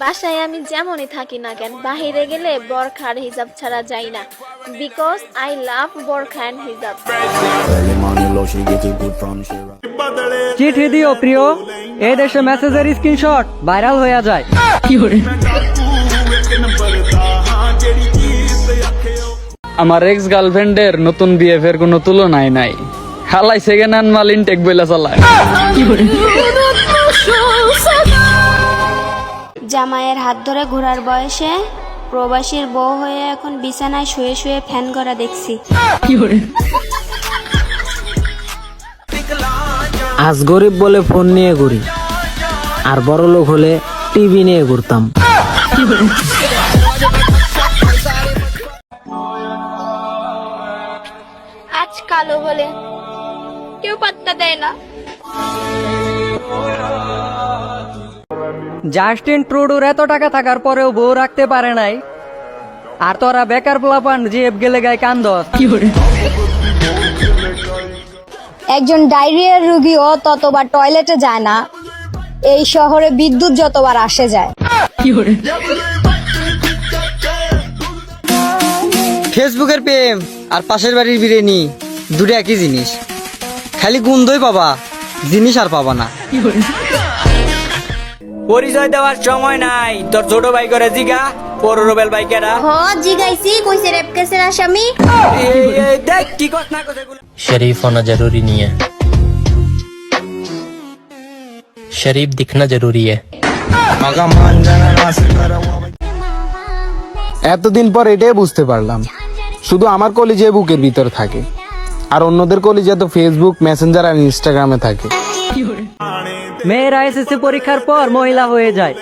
বাসায় আমি যেমনই থাকি না কেন, বাহিরে গেলে বোরখা আর হিজাব ছাড়া যাই না, বিকজ আই লাভ বোরখা এন্ড হিজাব। চিঠি দিও প্রিয়, এই দেশে মেসেজের স্ক্রিনশট ভাইরাল হয়ে যায়। আমার এক্স গার্লফ্রেন্ডের নতুন বিএফের কোনো তুলনাই নাই। হালাই সেকেন্ড হ্যান্ড মাল ইনটেক বইলা চালায়। জামাইয়ের হাত ধরে ঘোরার বয়সে প্রবাসীর বউ হয়ে এখন বিছানায় শুয়ে শুয়ে ফ্যান করা দেখছি। আজ গরিব বলে ফোন নিয়ে ঘুরি, আর বড় লোক হলে টিভি নিয়ে ঘুরতাম। আজ কালো বলে কেউ পাত্তা দেয় না। জাস্টিন ট্রুডোর এত টাকা থাকার পরেও বউ রাখতে পারে নাই, আর তোরা বেকার পোলাপান জিএফ গেলে গায়ে কান্দস। একজন ডায়রিয়ার রোগীও ততবার টয়লেটে যায় না, এই শহরে বিদ্যুৎ যতবার আসে যায়। ফেসবুকের প্রেম আর পাশের বাড়ির বিরিয়ানি দুটো একই জিনিস, খালি গন্ধই পাবা, জিনিস আর পাবা না। পরিচয় দেওয়ার সময় নাই, তোর ছোট ভাই করে জিগা পররবেল বাইকেরা। হ জিগাইছি, কইছে রেপ কেসের আসামি। দেখ কি কথা না কথা। शरीफ होना जरूरी नहीं है, शरीफ दिखना जरूरी है। এতদিন পর এটাই বুঝতে পারলাম, শুধু আমার কলিজে বুকের ভিতর থাকে, আর অন্যদের কলিজে তো ফেসবুক, মেসেঞ্জার আর ইনস্টাগ্রামে থাকে। মেয়েরা এসএসসি পরীক্ষার পর মহিলা হয়ে যায়,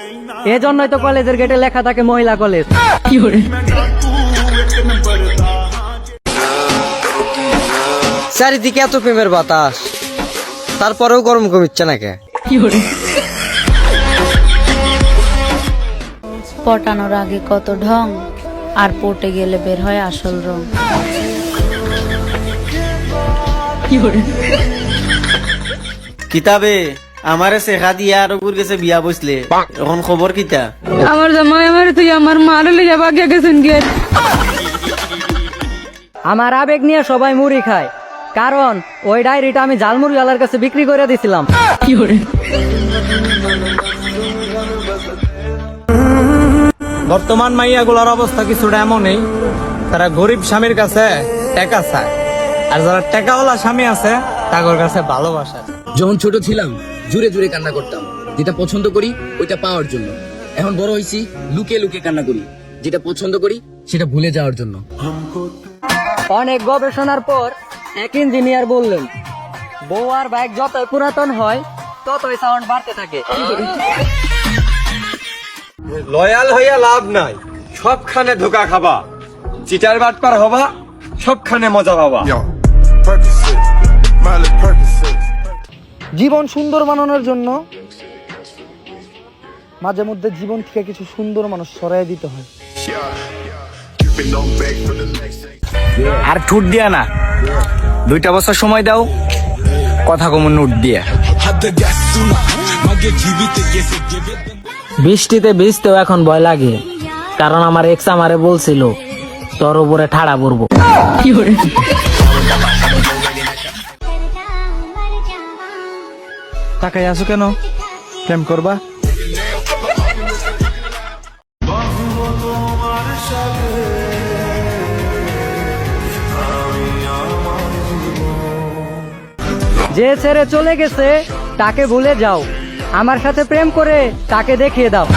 এজন্যই তো কলেজের গেটে লেখা থাকে মহিলা কলেজ। চারিদিকে এত প্রেমের বাতাস, তারপরেও গরম কমিচ্ছে না কে? পটানোর আগে কত ঢং, আর পটে গেলে বের হয় আসল রং। কিতাবে আমারে শেখা দিয়া আর ওগুর গেছে বিয়া বসলে, এখন খবর কিতা? আমার জামাই আমার তুই আমার মারে লিয়ে ভাগিয়া গেছেন গে। আমার আবেগ নিয়ে সবাই মুড়ি খায়, কারণ ওই ডায়েরিটা আমি ঝালমুড়ি ওয়ালার কাছে বিক্রি করে দিছিলাম। বর্তমান মাইয়াগুলোর অবস্থা কিছুটা এমনই, তারা গরিব স্বামীর কাছে টাকা চায়, আর যারা টাকাওয়ালা স্বামী আছে তাদের কাছে ভালোবাসা। যখন ছোট ছিলাম জুড়ে জুড়ে কান্না করতাম, যেটা পছন্দ করি ওইটা পাওয়ার জন্য। এখন বড় হয়েছি, লুকিয়ে লুকিয়ে কান্না করি, যেটা পছন্দ করি সেটা ভুলে যাওয়ার জন্য। অনেক গবেষণার পর এক ইঞ্জিনিয়ার বললেন, বউ আর বাইক যতই পুরাতন হয় ততই সাউন্ড বাড়তে থাকে। লয়াল হইয়া লাভ নাই, সবখানে ধোকা খাবা, চিটার বাটপার হবা, সবখানে মজা পাবা। জীবন সুন্দর বানানোর জন্য মাঝে মধ্যে জীবন থেকে কিছু সুন্দর মানুষ সরাই দিতে হয়। আর ঠুট দিয়া না, 2টা বছর সময় দাও, কথা কম নোট দিয়া। বৃষ্টিতে ভিজতেও এখন ভয় লাগে, কারণ আমার এক্স আমারে বলছিল তোর উপরে ঠাড়া পড়বো। তাকাই আছো কেন? প্রেম করবা? যে ছেড়ে চলে গেছে তাকে ভুলে যাও, আমার সাথে প্রেম করে তাকে দেখিয়ে দাও।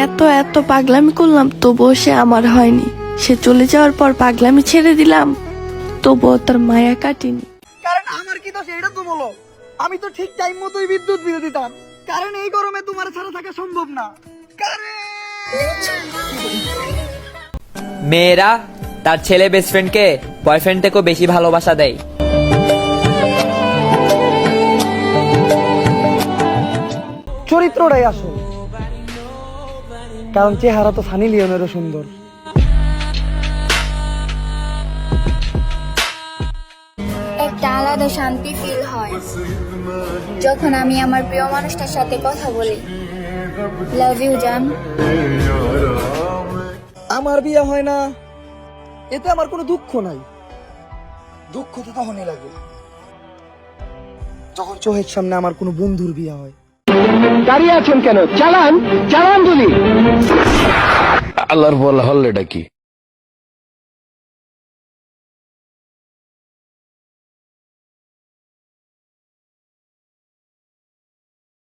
এত এত পাগলামি করলাম, তবুও সে আমার হয়নি। সে চলে যাওয়ার পর পাগলামি ছেড়ে দিলাম, তবুও তার মায়া কাটিনি। কারণ আমার কি দোষ এটা তো বলো? আমি তো ঠিক টাইম মতোই বিদ্যুৎ বিল দিতাম, কারণ এই গরমে তোমার ছাড়া থাকা সম্ভব না। মেয়েরা তার ছেলে বেস্ট ফ্রেন্ডকে বয়ফ্রেন্ড থেকেও বেশি ভালোবাসা দেয়। চরিত্রটাই আসল, কারণ চেহারা তো সানি লিওনেরও সুন্দর। একটা আলাদা শান্তি ফিল হয়। যখন আমি আমার প্রিয় মানুষটার সাথে কথা বলি। লাভ ইউ জান। আমার বিয়ে হয় না, এতে আমার কোনো দুঃখ নাই। দুঃখ তো তখনই লাগে যখন চোখের সামনে আমার কোনো বন্ধুর বিয়ে হয়। দাঁড়িয়ে আছেন কেন? চালান চালান বলি। আল্লাহর বল হল্লেটা কি?